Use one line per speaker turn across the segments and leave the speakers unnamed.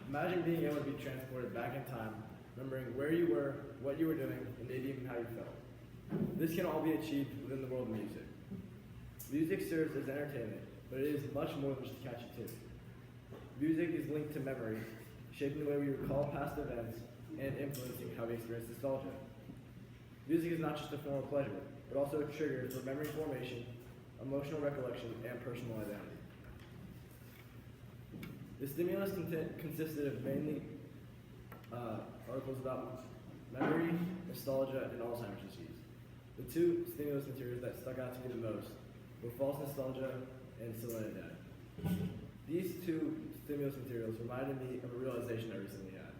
Imagine being able to be transported back in time, remembering where you were, what you were doing, and maybe even how you felt. This can all be achieved within the world of music. Music serves as entertainment, but it is much more than just a catchy tune. Music is linked to memory, shaping the way we recall past events and influencing how we experience nostalgia. Music is not just a form of pleasure, but also a trigger for memory formation, emotional recollection, and personal identity. The stimulus consisted of mainly articles about memory, nostalgia, and Alzheimer's disease. The two stimulus materials that stuck out to me the most were false nostalgia and Selenidad. These two stimulus materials reminded me of a realization I recently had.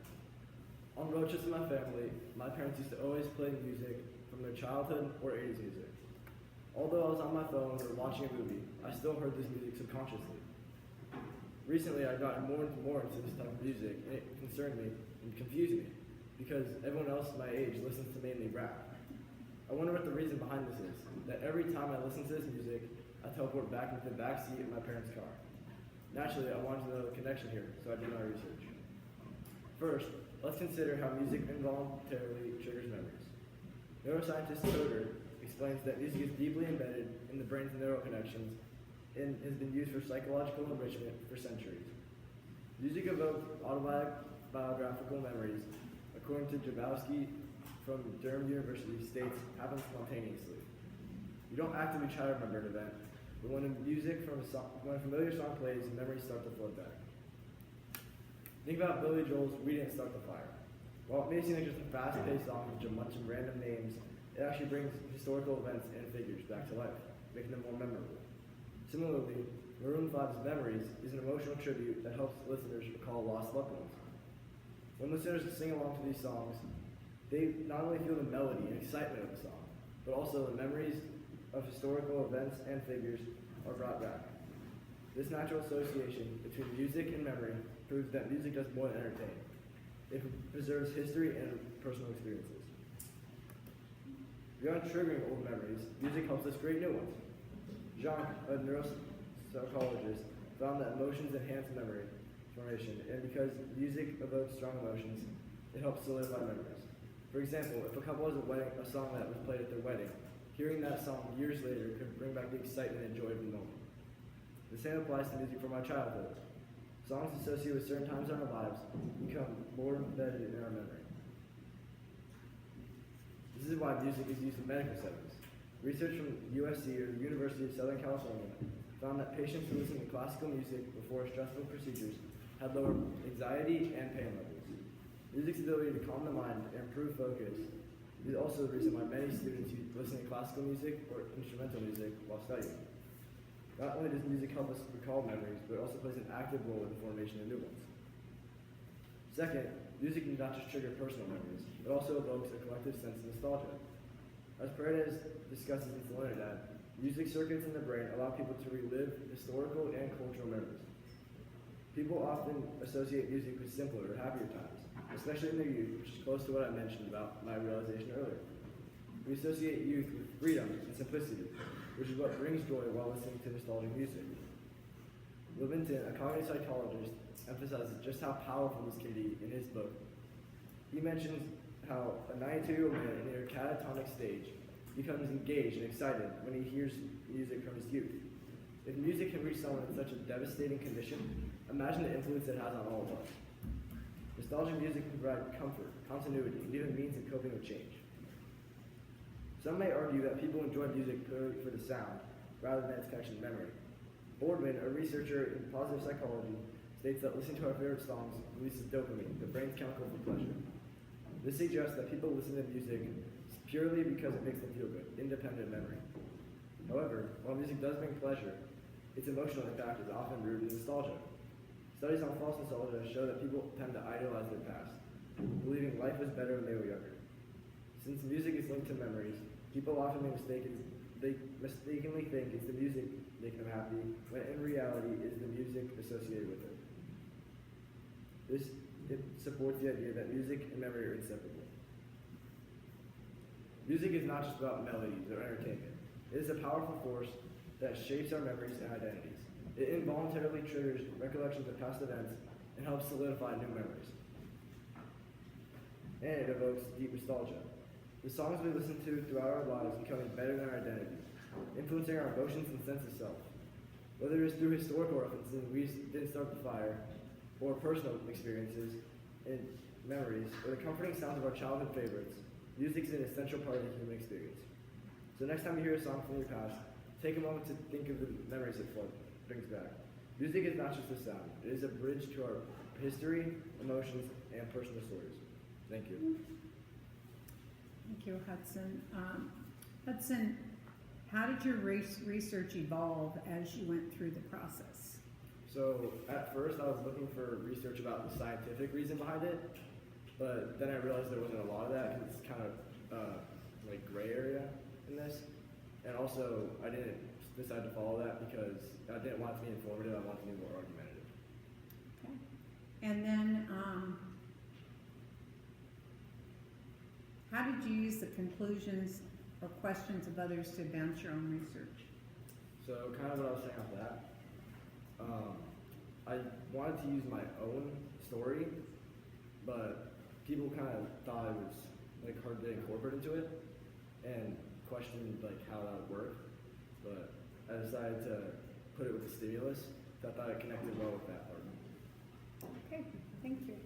On road trips with my family, my parents used to always play music from their childhood or 80s music. Although I was on my phone or watching a movie, I still heard this music subconsciously. Recently, I've gotten more and more into this type of music, and it concerned me and confused me, because everyone else my age listens to mainly rap. I wonder what the reason behind this is, that every time I listen to this music, I teleport back into the back seat of my parents' car. Naturally, I wanted to know the connection here, so I did my research. First, let's consider how music involuntarily triggers memories. Neuroscientist Coder explains that music is deeply embedded in the brain's neural connections and has been used for psychological enrichment for centuries. Music evokes autobiographical memories, according to Jabowski from Durham University, states happen spontaneously. You don't actively try to remember an event, but when a familiar song plays, memories start to flood back. Think about Billy Joel's "We Didn't Start the Fire." While it may seem like just a fast-paced song with a bunch of random names, it actually brings historical events and figures back to life, making them more memorable. Similarly, Maroon 5's "Memories" is an emotional tribute that helps listeners recall lost loved ones. When listeners sing along to these songs, they not only feel the melody and excitement of the song, but also the memories of historical events and figures are brought back. This natural association between music and memory proves that music does more than entertain. It preserves history and personal experiences. Beyond triggering old memories, music helps us create new ones. Jacques, a neuropsychologist, found that emotions enhance memory formation, and because music evokes strong emotions, it helps solidify memories. For example, if a couple has a song that was played at their wedding, hearing that song years later could bring back the excitement and joy of the moment. The same applies to music from our childhood. Songs associated with certain times in our lives become more embedded in our memory. This is why music is used in medical settings. Research from USC, or the University of Southern California, found that patients who listened to classical music before stressful procedures had lower anxiety and pain levels. Music's ability to calm the mind and improve focus is also the reason why many students listen to classical music or instrumental music while studying. Not only does music help us recall memories, but it also plays an active role in the formation of new ones. Second, music does not just trigger personal memories, it also evokes a collective sense of nostalgia. As Paredes discusses in Selenidad, music circuits in the brain allow people to relive historical and cultural memories. People often associate music with simpler or happier times, especially in their youth, which is close to what I mentioned about my realization earlier. We associate youth with freedom and simplicity, which is what brings joy while listening to nostalgic music. Levinson, a cognitive psychologist, emphasizes just how powerful this can be in his book. He mentions how a 92-year-old man in a catatonic stage becomes engaged and excited when he hears music from his youth. If music can reach someone in such a devastating condition, imagine the influence it has on all of us. Nostalgic music can provide comfort, continuity, and even means of coping with change. Some may argue that people enjoy music purely for the sound, rather than its connection to memory. Boardman, a researcher in positive psychology, states that listening to our favorite songs releases dopamine, the brain's chemical for pleasure. This suggests that people listen to music purely because it makes them feel good, independent of memory. However, while music does bring pleasure, its emotional impact is often rooted in nostalgia. Studies on false nostalgia show that people tend to idolize their past, believing life was better when they were younger. Since music is linked to memories, people often mistakenly think it's the music making them happy, when in reality it is the music associated with it. It supports the idea that music and memory are inseparable. Music is not just about melodies or entertainment. It is a powerful force that shapes our memories and identities. It involuntarily triggers recollections of past events and helps solidify new memories. And it evokes deep nostalgia. The songs we listen to throughout our lives becoming better than our identity, influencing our emotions and sense of self. Whether it's through historical references we didn't start the fire, or personal experiences and memories, or the comforting sounds of our childhood favorites, music is an essential part of the human experience. So next time you hear a song from your past, take a moment to think of the memories it brings back. Music is not just a sound, it is a bridge to our history, emotions, and personal stories. Thank you.
Thank you, Hudson. Hudson, how did your research evolve as you went through the process?
So at first I was looking for research about the scientific reason behind it, but then I realized there wasn't a lot of that because it's kind of like gray area in this. And also I didn't decide to follow that because I didn't want it to be informative, I wanted it to be more argumentative.
Okay. And then how did you use the conclusions or questions of others to advance your own research?
So kind of what I was saying after that, I wanted to use my own story, but people kind of thought it was like hard to incorporate into it and questioned like how that would work. But I decided to put it with the stimulus, so I thought it connected well with that part.
Okay, thank you.